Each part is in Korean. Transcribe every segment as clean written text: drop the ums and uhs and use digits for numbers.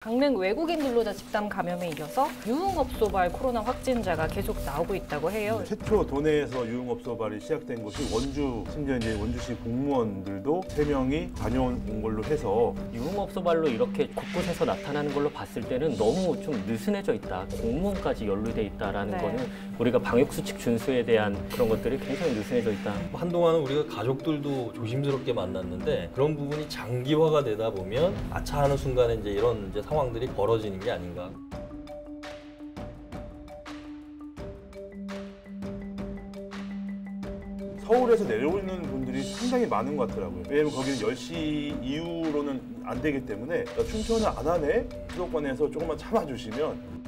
강릉 외국인 근로자 집단 감염에 이어서 유흥업소발 코로나 확진자가 계속 나오고 있다고 해요. 최초 도내에서 유흥업소발이 시작된 곳이 원주, 심지어 이제 원주시 공무원들도 3명이 다녀온 걸로 해서 유흥업소발로 이렇게 곳곳에서 나타나는 걸로 봤을 때는 너무 좀 느슨해져 있다. 공무원까지 연루돼 있다라는 거는 우리가 방역수칙 준수에 대한 그런 것들이 굉장히 느슨해져 있다. 한동안은 우리가 가족들도 조심스럽게 만났는데 그런 부분이 장기화가 되다 보면 아차 하는 순간에 이제 이런 상황들이 벌어지는 게 아닌가. 서울에서 내려오는 분들이 상당히 많은 것 같더라고요. 왜냐면 거기는 10시 이후로는 안 되기 때문에 춘천은 안 하네? 수도권에서 조금만 참아주시면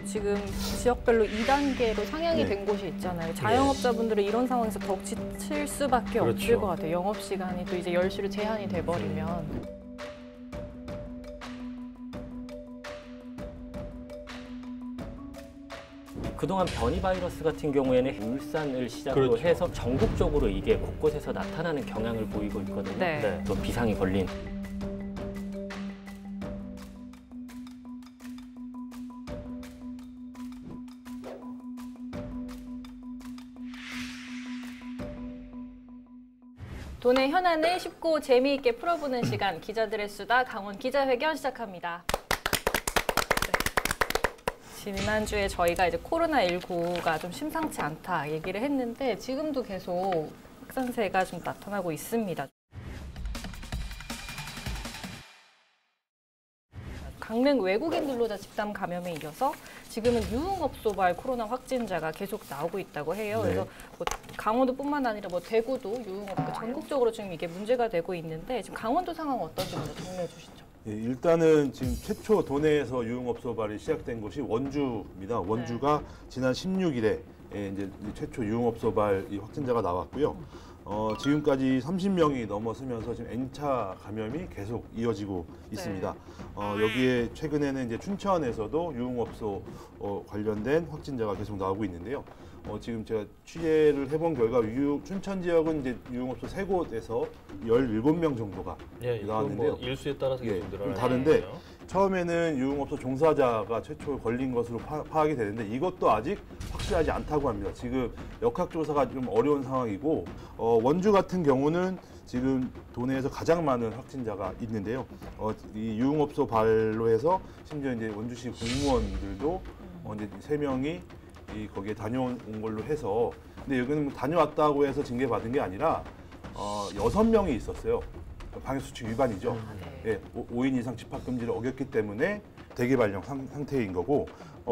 지금 지역별로 2단계로 상향이 된 곳이 있잖아요. 자영업자분들은 이런 상황에서 더욱 지칠 수밖에 없을 것 같아요. 영업시간이 또 이제 10시로 제한이 돼버리면. 그동안 변이 바이러스 같은 경우에는 울산을 시작으로 해서 전국적으로 이게 곳곳에서 나타나는 경향을 보이고 있거든요. 또 비상이 걸린. 도내 현안을 쉽고 재미있게 풀어보는 시간, 기자들의 수다 강원 기자회견 시작합니다. 지난주에 저희가 이제 코로나19가 좀 심상치 않다 얘기를 했는데 지금도 계속 확산세가 좀 나타나고 있습니다. 강릉 외국인 근로자 집단 감염에 이어서 지금은 유흥업소발 코로나 확진자가 계속 나오고 있다고 해요. 그래서 뭐 강원도뿐만 아니라 뭐 대구도 유흥업계 전국적으로 지금 이게 문제가 되고 있는데 지금 강원도 상황 어떤지 먼저 정리해 주시죠. 일단은 지금 최초 도내에서 유흥업소발이 시작된 곳이 원주입니다. 원주가 지난 16일에 이제 최초 유흥업소발 확진자가 나왔고요. 지금까지 30명이 넘어서면서 지금 N차 감염이 계속 이어지고 있습니다. 여기에 최근에는 이제 춘천에서도 유흥업소 관련된 확진자가 계속 나오고 있는데요. 지금 제가 취재를 해본 결과 춘천 지역은 이제 유흥업소 3곳에서 17명 정도가 나왔는데요. 뭐 일수에 따라서 계속 늘어나는 다른데 처음에는 유흥업소 종사자가 최초 걸린 것으로 파악이 되는데 이것도 아직 확실하지 않다고 합니다. 지금 역학조사가 좀 어려운 상황이고 원주 같은 경우는 지금 도내에서 가장 많은 확진자가 있는데요. 이 유흥업소 발로 해서 심지어 이제 원주시 공무원들도 이제 3명이 거기에 다녀온 걸로 해서 근데 여기는 뭐 다녀왔다고 해서 징계받은 게 아니라 6명이 있었어요. 방역수칙 위반이죠. 5인 이상 집합금지를 어겼기 때문에 대기 발령 상태인 거고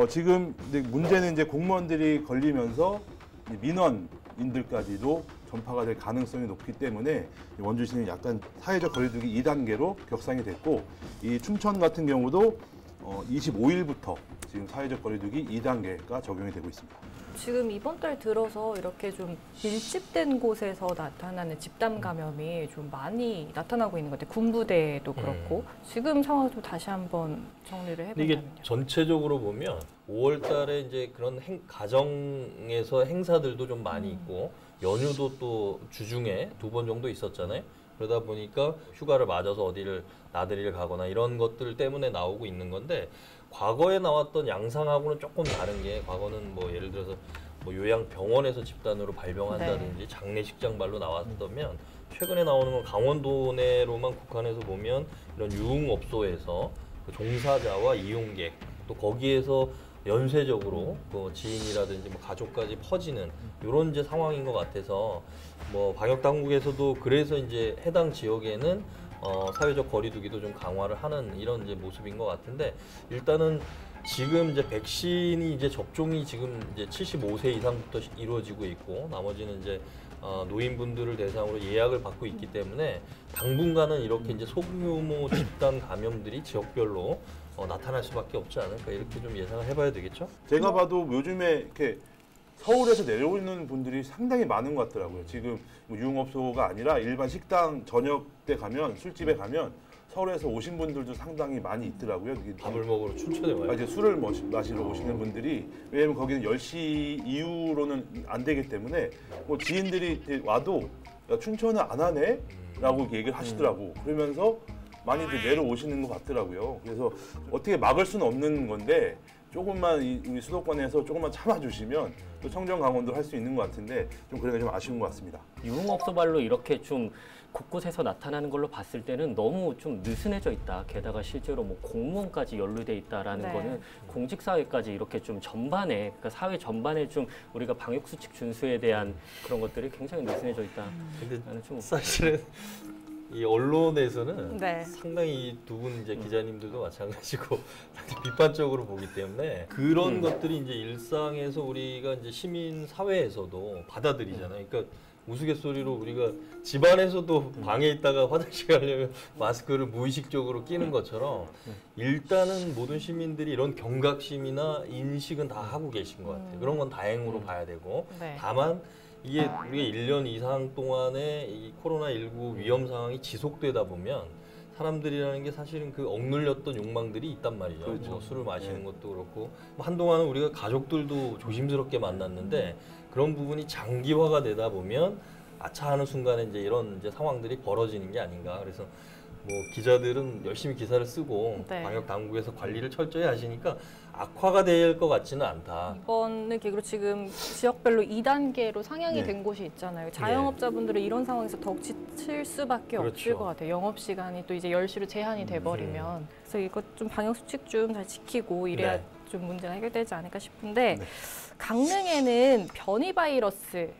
지금 문제는 이제 공무원들이 걸리면서 민원인들까지도 전파가 될 가능성이 높기 때문에 원주시는 약간 사회적 거리두기 2단계로 격상이 됐고 이 춘천 같은 경우도 25일부터 지금 사회적 거리두기 2단계가 적용이 되고 있습니다. 지금 이번 달 들어서 이렇게 좀 밀집된 곳에서 나타나는 집단 감염이 좀 많이 나타나고 있는 것 같아요. 군부대도 그렇고 지금 상황을 좀 다시 한번 정리를 해보면요. 이게 전체적으로 보면 5월 달에 이제 그런 가정에서 행사들도 좀 많이 있고 연휴도 또 주중에 2번 정도 있었잖아요. 그러다 보니까 휴가를 맞아서 어디를 나들이를 가거나 이런 것들 때문에 나오고 있는 건데 과거에 나왔던 양상하고는 조금 다른 게 과거는 뭐 예를 들어서 뭐 요양병원에서 집단으로 발병한다든지 장례식장 발로 나왔다면 최근에 나오는 건 강원도 내로만 국한해서 보면 이런 유흥업소에서 그 종사자와 이용객 또 거기에서 연쇄적으로 그 지인이라든지 뭐 가족까지 퍼지는 이런 이제 상황인 것 같아서 뭐 방역 당국에서도 그래서 이제 해당 지역에는 사회적 거리두기도 좀 강화를 하는 이런 이제 모습인 것 같은데 일단은 지금 이제 백신이 이제 접종이 지금 이제 75세 이상부터 이루어지고 있고 나머지는 이제 노인분들을 대상으로 예약을 받고 있기 때문에 당분간은 이렇게 이제 소규모 집단 감염들이 지역별로 나타날 수밖에 없지 않을까 이렇게 좀 예상을 해봐야 되겠죠? 제가 봐도 요즘에 이렇게 서울에서 내려오는 분들이 상당히 많은 것 같더라고요. 지금 뭐 유흥업소가 아니라 일반 식당 저녁 때 가면 술집에 가면 서울에서 오신 분들도 상당히 많이 있더라고요. 밥을 먹으러 춘천에 와요. 이제 술을 마시러 오시는 분들이 왜냐면 거기는 10시 이후로는 안 되기 때문에 뭐 지인들이 와도 야, 춘천은 안 하네? 라고 얘기를 하시더라고. 그러면서 많이들 내려오시는 것 같더라고요. 그래서 어떻게 막을 수는 없는 건데 조금만 우리 수도권에서 조금만 참아주시면 또 청정 강원도 할 수 있는 것 같은데 좀 그런 게 좀 아쉬운 것 같습니다. 유흥업소발로 이렇게 좀 곳곳에서 나타나는 걸로 봤을 때는 너무 좀 느슨해져 있다. 게다가 실제로 뭐 공무원까지 연루돼 있다라는 네. 거는 공직사회까지 이렇게 좀 전반에, 그러니까 사회 전반에 좀 우리가 방역수칙 준수에 대한 그런 것들이 굉장히 느슨해져 있다. 근데 나는 좀 사실은 이 언론에서는 네. 상당히 두 분 이제 기자님들도 마찬가지고 상당히 비판적으로 보기 때문에 그런 것들이 이제 일상에서 우리가 이제 시민 사회에서도 받아들이잖아요. 그러니까 우스갯소리로 우리가 집안에서도 방에 있다가 화장실 가려면 마스크를 무의식적으로 끼는 것처럼 일단은 모든 시민들이 이런 경각심이나 인식은 다 하고 계신 것 같아요. 그런 건 다행으로 봐야 되고 네. 다만 이게 우리가 1년 이상 동안에 이 코로나19 위험 상황이 지속되다 보면 사람들이라는 게 사실은 그 억눌렸던 욕망들이 있단 말이죠. 그렇죠. 뭐 술을 마시는 네. 것도 그렇고 뭐 한동안은 우리가 가족들도 조심스럽게 만났는데 그런 부분이 장기화가 되다 보면 아차하는 순간에 이제 이런 이제 상황들이 벌어지는 게 아닌가. 그래서 뭐 기자들은 열심히 기사를 쓰고 네. 방역 당국에서 관리를 철저히 하시니까 악화가 될 것 같지는 않다. 이번은 계기로 지금 지역별로 2단계로 상향이 네. 된 곳이 있잖아요. 자영업자분들은 이런 상황에서 더욱 지칠 수밖에 없을 그렇죠. 것 같아요. 영업시간이 또 이제 10시로 제한이 돼버리면. 그래서 이것 좀 방역수칙 좀 잘 지키고 이래야 네. 좀 문제가 해결되지 않을까 싶은데 네. 강릉에는 변이 바이러스가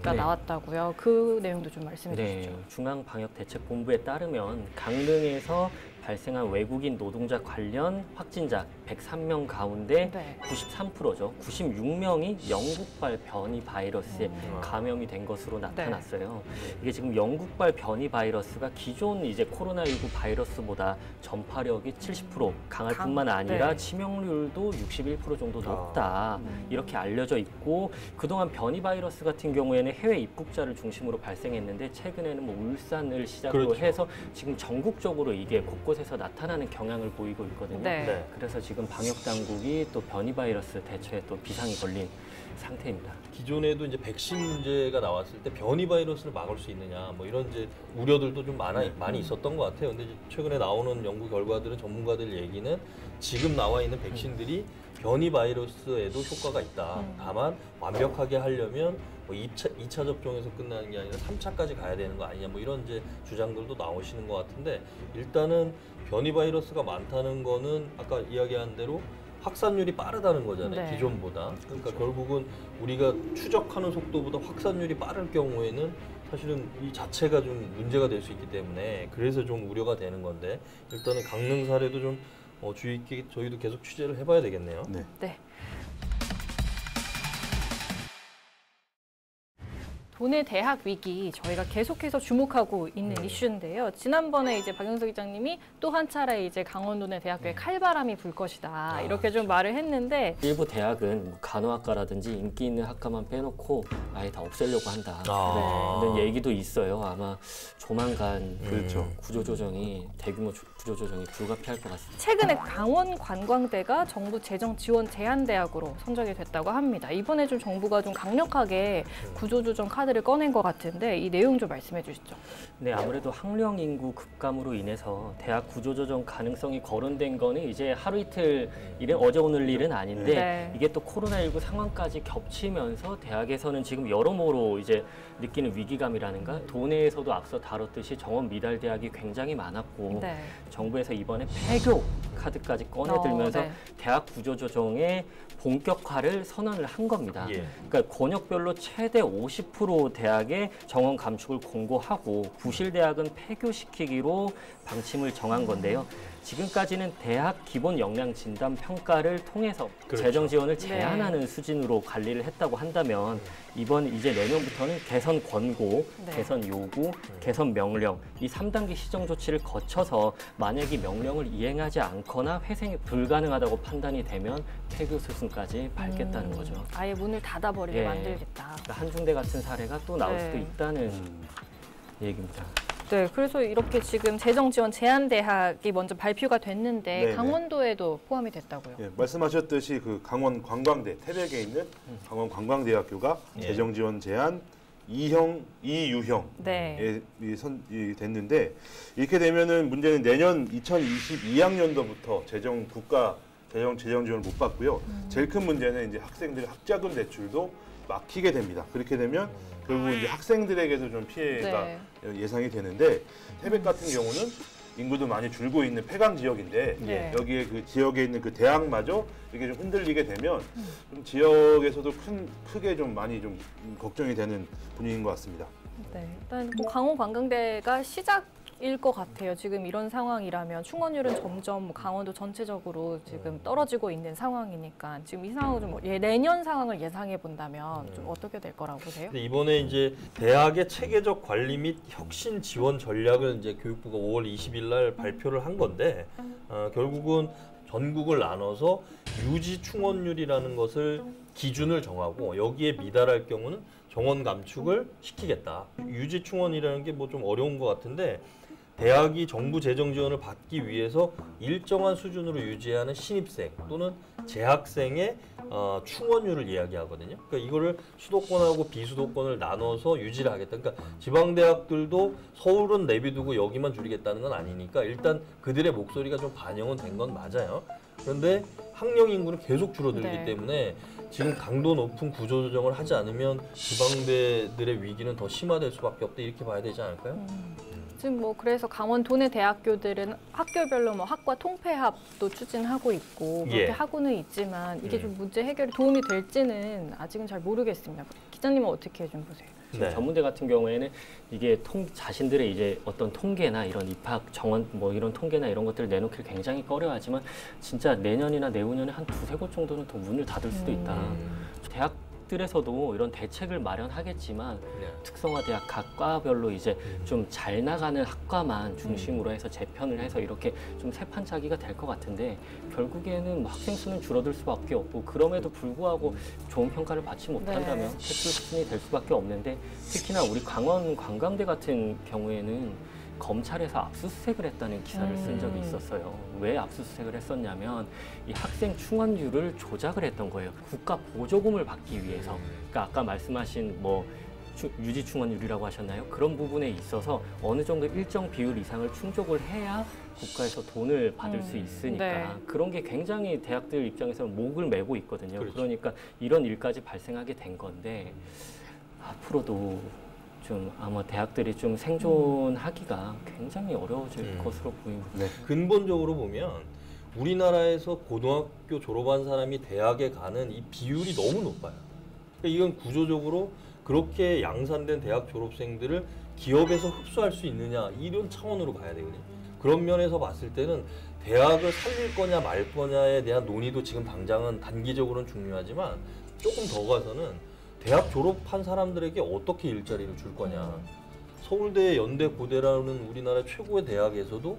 네. 나왔다고요. 그 내용도 좀 말씀해 주시죠. 중앙방역대책본부에 따르면 강릉에서 발생한 외국인 노동자 관련 확진자 103명 가운데 네. 93%죠. 96명이 영국발 변이 바이러스에 감염이 된 것으로 나타났어요. 이게 지금 영국발 변이 바이러스가 기존 이제 코로나19 바이러스보다 전파력이 70% 강할 뿐만 아니라 네. 치명률도 61% 정도 높다. 이렇게 알려져 있고 그동안 변이 바이러스 같은 경우에는 해외 입국자를 중심으로 발생했는데 최근에는 뭐 울산을 시작으로 그렇죠. 해서 지금 전국적으로 이게 곳곳에서 나타나는 경향을 보이고 있거든요. 네. 네. 그래서 지금 방역 당국이 또 변이 바이러스 대처에 또 비상이 걸린 상태입니다. 기존에도 이제 백신 문제가 나왔을 때 변이 바이러스를 막을 수 있느냐 뭐 이런 이제 우려들도 좀 많이 있었던 것 같아요. 근데 이제 최근에 나오는 연구 결과들은 전문가들 얘기는 지금 나와 있는 백신들이 변이 바이러스에도 효과가 있다. 다만 완벽하게 하려면 뭐 2차 접종에서 끝나는 게 아니라 3차까지 가야 되는 거 아니냐 뭐 이런 이제 주장들도 나오시는 것 같은데 일단은 변이 바이러스가 많다는 거는 아까 이야기한 대로 확산율이 빠르다는 거잖아요. 네. 기존보다. 그러니까 결국은 우리가 추적하는 속도보다 확산율이 빠를 경우에는 사실은 이 자체가 좀 문제가 될 수 있기 때문에 그래서 좀 우려가 되는 건데 일단은 강릉 사례도 좀 주의 있게 저희도 계속 취재를 해봐야 되겠네요. 네. 네. 도내 대학 위기 저희가 계속해서 주목하고 있는 이슈인데요. 지난번에 이제 박영석 기자님이 또 한 차례 이제 강원도 내 대학교에 칼바람이 불 것이다 이렇게 좀 말을 했는데 일부 대학은 뭐 간호학과라든지 인기 있는 학과만 빼놓고 아예 다 없애려고 한다. 는 얘기도 있어요. 아마 조만간 그렇죠. 구조조정이 대규모 구조조정이 불가피할 것 같습니다. 최근에 강원 관광대가 정부 재정 지원 제한 대학으로 선정이 됐다고 합니다. 이번에 좀 정부가 좀 강력하게 구조조정 카드를 꺼낸 것 같은데 이 내용 좀 말씀해 주시죠. 네, 아무래도 학령 인구 급감으로 인해서 대학 구조조정 가능성이 거론된 거는 이제 하루 이틀 일은 어제 오늘 일은 아닌데 네. 이게 또 코로나19 상황까지 겹치면서 대학에서는 지금 여러모로 이제 느끼는 위기감이라는가 도내에서도 앞서 다뤘듯이 정원 미달 대학이 굉장히 많았고 네. 정부에서 이번에 폐교 카드까지 꺼내들면서 네. 대학 구조조정의 본격화를 선언을 한 겁니다. 예. 그러니까 권역별로 최대 50% 대학의 정원 감축을 공고하고 부실 대학은 폐교시키기로 방침을 정한 건데요. 지금까지는 대학 기본 역량 진단 평가를 통해서 그렇죠. 재정 지원을 제한하는 수준으로 관리를 했다고 한다면 이번 이제 내년부터는 개선 권고, 네. 개선 요구, 개선 명령 이 3단계 시정 조치를 거쳐서 만약 이 명령을 이행하지 않거나 회생이 불가능하다고 판단이 되면 폐교 수순까지 밟겠다는 거죠. 아예 문을 닫아버리게 예. 만들겠다. 그러니까 한중대 같은 사례가 또 나올 네. 수도 있다는 얘기입니다. 네, 그래서 이렇게 지금 재정 지원 제한 대학이 먼저 발표가 됐는데 네네. 강원도에도 포함이 됐다고요. 예, 말씀하셨듯이 그 강원 관광대 태백에 있는 강원 관광대학교가 예. 재정 지원 제한 2형, 2유형이 네. 됐는데 이렇게 되면은 문제는 내년 2022학년도부터 국가 재정 지원을 못 받고요. 제일 큰 문제는 이제 학생들의 학자금 대출도 막히게 됩니다. 그렇게 되면 결국 이제 학생들에게도 좀 피해가 예상이 되는데 태백 같은 경우는 인구도 많이 줄고 있는 폐강 지역인데 네. 여기에 그 지역에 있는 그 대학마저 이게 좀 흔들리게 되면 좀 지역에서도 크게 좀 많이 좀 걱정이 되는 분위기인 것 같습니다. 네. 일단 뭐 강원 관광대가 시작일 것 같아요. 지금 이런 상황이라면 충원율은 점점 뭐 강원도 전체적으로 지금 떨어지고 있는 상황이니까 지금 이 상황을 좀 내년 상황을 예상해 본다면 좀 어떻게 될 거라고 보세요? 근데 이번에 이제 대학의 체계적 관리 및 혁신 지원 전략을 이제 교육부가 5월 20일 날 발표를 한 건데 결국은 전국을 나눠서 유지 충원율이라는 것을 기준을 정하고 여기에 미달할 경우는 정원 감축을 시키겠다. 유지 충원이라는 게 뭐 좀 어려운 것 같은데 대학이 정부 재정 지원을 받기 위해서 일정한 수준으로 유지하는 신입생 또는 재학생의 충원율을 이야기하거든요. 그러니까 이거를 수도권하고 비수도권을 나눠서 유지를 하겠다. 그러니까 지방대학들도 서울은 내비두고 여기만 줄이겠다는 건 아니니까 일단 그들의 목소리가 좀 반영은 된 건 맞아요. 그런데 학령 인구는 계속 줄어들기 네. 때문에 지금 강도 높은 구조 조정을 하지 않으면 지방대들의 위기는 더 심화될 수밖에 없다 이렇게 봐야 되지 않을까요? 지금 뭐 그래서 강원 도내 대학교들은 학교별로 뭐 학과 통폐합도 추진하고 있고 그렇게 예. 하고는 있지만 이게 좀 문제 해결에 도움이 될지는 아직은 잘 모르겠습니다. 기자님은 어떻게 좀 보세요? 지금 네. 전문대 같은 경우에는 이게 자신들의 이제 어떤 통계나 이런 입학 정원 뭐 이런 통계나 이런 것들을 내놓기를 굉장히 꺼려하지만 진짜 내년이나 내후년에 한 두세 곳 정도는 더 문을 닫을 수도 있다. 대학들에서도 이런 대책을 마련하겠지만 네. 특성화 대학 각 과별로 이제 좀 잘 나가는 학과만 중심으로 해서 재편을 해서 이렇게 좀 세판짜기가 될 것 같은데 결국에는 뭐 학생 수는 줄어들 수밖에 없고 그럼에도 불구하고 좋은 평가를 받지 못한다면 네. 퇴출 수준이 될 수밖에 없는데 특히나 우리 강원 관광대 같은 경우에는 검찰에서 압수수색을 했다는 기사를 쓴 적이 있었어요. 왜 압수수색을 했었냐면 이 학생 충원율을 조작을 했던 거예요. 국가 보조금을 받기 위해서. 그러니까 아까 말씀하신 뭐 유지 충원율이라고 하셨나요? 그런 부분에 있어서 어느 정도 일정 비율 이상을 충족을 해야 국가에서 돈을 받을 수 있으니까 네. 그런 게 굉장히 대학들 입장에서는 목을 메고 있거든요. 그렇죠. 그러니까 이런 일까지 발생하게 된 건데 앞으로도 좀 아마 대학들이 좀 생존하기가 굉장히 어려워질 것으로 보입니다. 네. 근본적으로 보면 우리나라에서 고등학교 졸업한 사람이 대학에 가는 이 비율이 너무 높아요. 그러니까 이건 구조적으로 그렇게 양산된 대학 졸업생들을 기업에서 흡수할 수 있느냐 이런 차원으로 봐야 되거든요. 그런 면에서 봤을 때는 대학을 살릴 거냐 말 거냐에 대한 논의도 지금 당장은 단기적으로는 중요하지만 조금 더 가서는 대학 졸업한 사람들에게 어떻게 일자리를 줄 거냐. 서울대, 연대, 고대라는 우리나라 최고의 대학에서도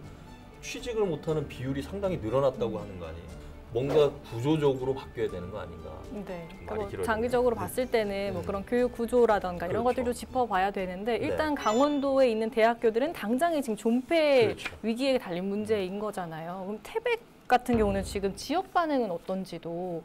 취직을 못하는 비율이 상당히 늘어났다고 하는 거 아니에요. 뭔가 구조적으로 바뀌어야 되는 거 아닌가. 네. 말이 뭐 길어지네. 장기적으로 봤을 때는 뭐 그런 교육 구조라던가 이런 그렇죠. 것들도 짚어봐야 되는데 네. 일단 강원도에 있는 대학교들은 당장에 지금 존폐 그렇죠. 위기에 달린 문제인 거잖아요. 그럼 태백 같은 경우는 지금 지역 반응은 어떤지도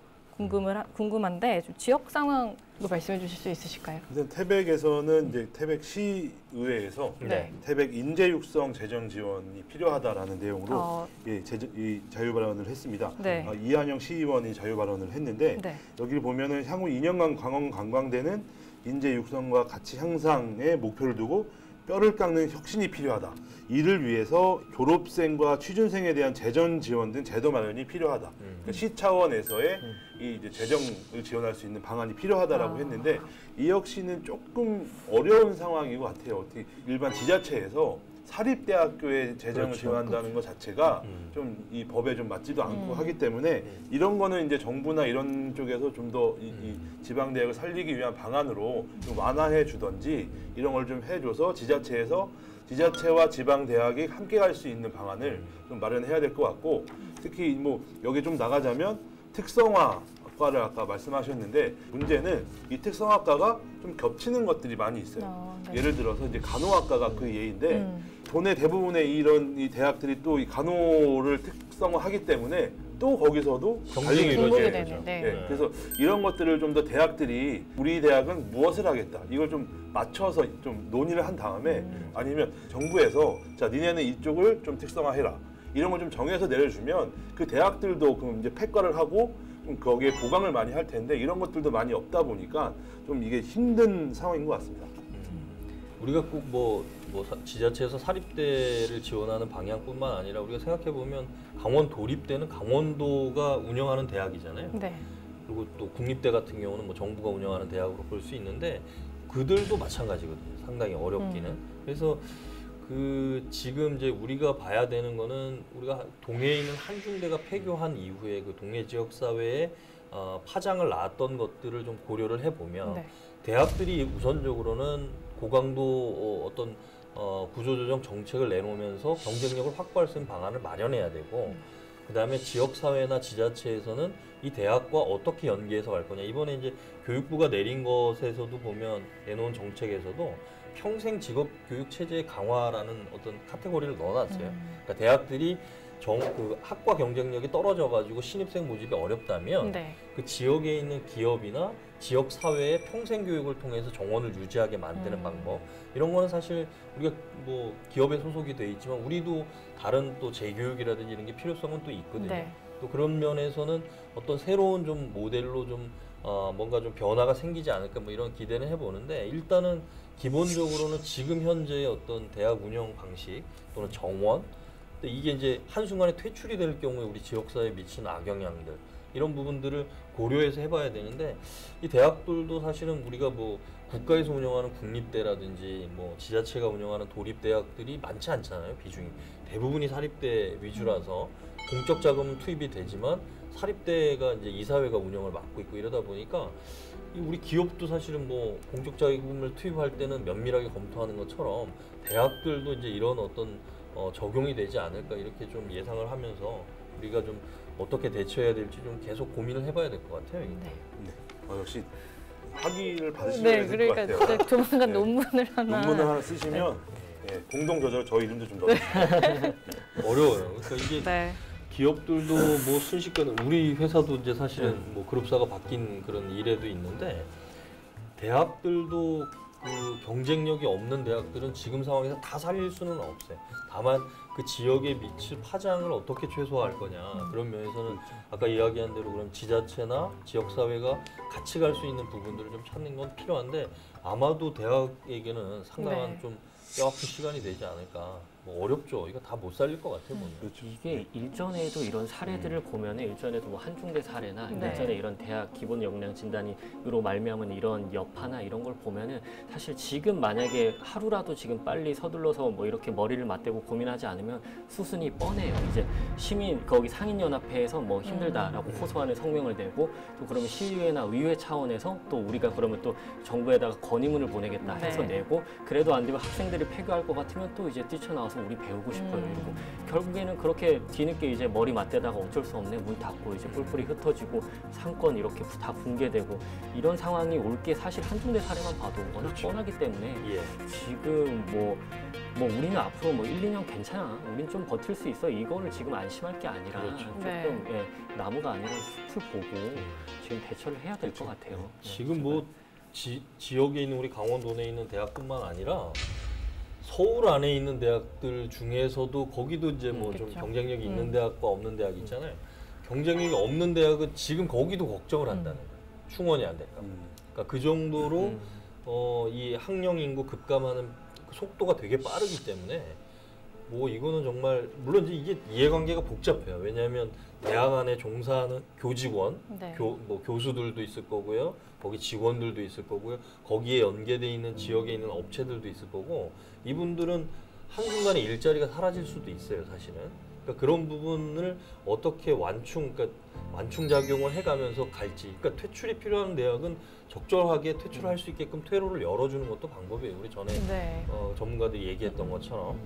궁금한데 좀 지역 상황 이거 말씀해 주실 수 있으실까요? 일단 태백에서는 이제 태백 시의회에서 네. 태백 인재 육성 재정 지원이 필요하다라는 내용으로 어, 이 자유 발언을 했습니다. 네. 이한영 시의원이 자유 발언을 했는데 네. 여기를 보면은 향후 2년간 강원 관광대는 인재 육성과 가치 향상에 목표를 두고 뼈를 깎는 혁신이 필요하다. 이를 위해서 졸업생과 취준생에 대한 재정 지원 등 제도 마련이 필요하다. 그러니까 시 차원에서의 이 이제 재정을 지원할 수 있는 방안이 필요하다라고 했는데 이 역시는 조금 어려운 상황인 것 같아요. 어떻게 일반 지자체에서 사립대학교에 재정을 그렇죠. 지원한다는 것 자체가 좀 이 법에 좀 맞지도 않고 하기 때문에 이런 거는 이제 정부나 이런 쪽에서 좀 더 이 지방대학을 살리기 위한 방안으로 좀 완화해 주던지 이런 걸 좀 해줘서 지자체와 지방대학이 함께 갈 수 있는 방안을 좀 마련해야 될 것 같고 특히 뭐 여기 좀 나가자면 특성화과를 아까 말씀하셨는데 문제는 이 특성화과가 좀 겹치는 것들이 많이 있어요. 네. 예를 들어서 이제 간호학과가 그 예인데 돈의 대부분의 이런 이 대학들이 또 이 간호를 특성화하기 때문에 또 거기서도 경쟁이 갈등이 이루어져야 되는, 되죠. 네. 예, 그래서 이런 것들을 좀 더 대학들이 우리 대학은 무엇을 하겠다 이걸 좀 맞춰서 좀 논의를 한 다음에 아니면 정부에서 자 니네는 이쪽을 좀 특성화해라 이런 걸 좀 정해서 내려주면 그 대학들도 그럼 이제 폐과를 하고 좀 거기에 보강을 많이 할 텐데 이런 것들도 많이 없다 보니까 좀 이게 힘든 상황인 것 같습니다. 우리가 꼭 지자체에서 사립대를 지원하는 방향뿐만 아니라 우리가 생각해 보면 강원 도립대는 강원도가 운영하는 대학이잖아요. 네. 그리고 또 국립대 같은 경우는 뭐 정부가 운영하는 대학으로 볼 수 있는데 그들도 마찬가지거든요. 상당히 어렵기는. 그래서 그 지금 이제 우리가 봐야 되는 거는 우리가 동해에 있는 한중대가 폐교한 이후에 그 동해 지역 사회에 파장을 낳았던 것들을 좀 고려를 해보면 네. 대학들이 우선적으로는 고강도 어떤 구조조정 정책을 내놓으면서 경쟁력을 확보할 수 있는 방안을 마련해야 되고 그다음에 지역사회나 지자체에서는 이 대학과 어떻게 연계해서 갈 거냐. 이번에 이제 교육부가 내린 것에서도 보면 내놓은 정책에서도 평생 직업 교육 체제 강화라는 어떤 카테고리를 넣어놨어요. 그러니까 대학들이 그 학과 경쟁력이 떨어져가지고 신입생 모집이 어렵다면 네. 그 지역에 있는 기업이나 지역 사회의 평생 교육을 통해서 정원을 유지하게 만드는 방법 이런 거는 사실 우리가 뭐 기업에 소속이 돼 있지만 우리도 다른 또 재교육이라든지 이런 게 필요성은 또 있거든요. 네. 또 그런 면에서는 어떤 새로운 좀 모델로 좀 뭔가 좀 변화가 생기지 않을까 뭐 이런 기대는 해보는데 일단은 기본적으로는 지금 현재의 어떤 대학 운영 방식 또는 정원 근데 이게 이제 한순간에 퇴출이 될 경우에 우리 지역사회에 미치는 악영향들 이런 부분들을 고려해서 해봐야 되는데 이 대학들도 사실은 우리가 뭐 국가에서 운영하는 국립대라든지 뭐 지자체가 운영하는 도립대학들이 많지 않잖아요. 비중이 대부분이 사립대 위주라서 공적 자금은 투입이 되지만 사립대가 이제 이사회가 운영을 맡고 있고 이러다 보니까 우리 기업도 사실은 뭐 공적 자금을 투입할 때는 면밀하게 검토하는 것처럼 대학들도 이제 이런 어떤 적용이 되지 않을까 이렇게 좀 예상을 하면서 우리가 좀 어떻게 대처해야 될지 좀 계속 고민을 해봐야 될 것 같아요. 네. 네. 역시 학위를 받으시면 네, 될 것 그러니까 같아요. 진짜 조만간 네. 논문을 하나 쓰시면 공동 저자로 저 이름도 좀 넣어주세요. 어려워요. 그러니까 이게 네. 기업들도 뭐 순식간에 우리 회사도 이제 사실은 뭐 그룹사가 바뀐 그런 이래도 있는데 대학들도 그 경쟁력이 없는 대학들은 지금 상황에서 다 살릴 수는 없어요. 다만 그 지역에 미칠 파장을 어떻게 최소화할 거냐 그런 면에서는 아까 이야기한 대로 그럼 지자체나 지역사회가 같이 갈 수 있는 부분들을 좀 찾는 건 필요한데 아마도 대학에게는 상당한 네. 좀 뼈아픈 시간이 되지 않을까. 뭐 어렵죠. 이거 다 못 살릴 것 같아요. 보면. 그렇죠. 이게 일전에도 이런 사례들을 보면은 일전에도 뭐 한중대 사례나 네. 일전에 이런 대학 기본 역량 진단으로 말미암은 이런 여파나 이런 걸 보면은 사실 지금 만약에 하루라도 지금 빨리 서둘러서 뭐 이렇게 머리를 맞대고 고민하지 않으면 수순이 뻔해요. 이제 시민 거기 상인연합회에서 뭐 힘들다라고 호소하는 성명을 내고 또 그러면 시의회나 의회 차원에서 또 우리가 그러면 또 정부에다가 건의문을 보내겠다 해서 네. 내고 그래도 안 되고 학생들이 폐교할 것 같으면 또 이제 뛰쳐나와서 우리 배우고 싶어요. 이러고 결국에는 그렇게 뒤늦게 이제 머리 맞대다가 어쩔 수 없네 문 닫고 이제 뿔뿔이 흩어지고 상권 이렇게 다 붕괴되고 이런 상황이 올 게 사실 한중대 사례만 봐도 워낙 뻔하기 때문에 예. 지금 뭐 우리는 앞으로 뭐 1, 2년 괜찮아. 우린 좀 버틸 수 있어. 이거를 지금 안심할 게 아니라 그렇죠. 조금 네. 나무가 아니라 숲을 보고 지금 대처를 해야 될 것 같아요. 네, 지금 뭐 지역에 있는 우리 강원도 내에 있는 대학뿐만 아니라 서울 안에 있는 대학들 중에서도 거기도 이제 뭐 좀 그렇죠. 경쟁력이 있는 대학과 없는 대학이 있잖아요. 경쟁력이 없는 대학은 지금 거기도 걱정을 한다는 거예요. 충원이 안 될까. 그러니까 그 정도로 이 학령 인구 급감하는 그 속도가 되게 빠르기 때문에 뭐 이거는 정말 물론 이제 이게 이해관계가 복잡해요. 왜냐하면 대학 안에 종사하는 교직원, 네. 뭐 교수들도 있을 거고요. 거기 직원들도 있을 거고요. 거기에 연계돼 있는 지역에 있는 업체들도 있을 거고 이분들은 한순간에 일자리가 사라질 수도 있어요. 사실은. 그러니까 그런 부분을 어떻게 완충작용을 해가면서 갈지. 그러니까 퇴출이 필요한 대학은 적절하게 퇴출할 수 있게끔 퇴로를 열어주는 것도 방법이에요. 우리 전에 네. 전문가들이 얘기했던 것처럼.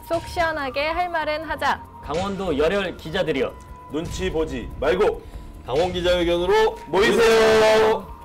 속 시원하게 할 말은 하자. 강원도 열혈 기자들이요. 눈치 보지 말고 강원 기자회견으로 모이세요.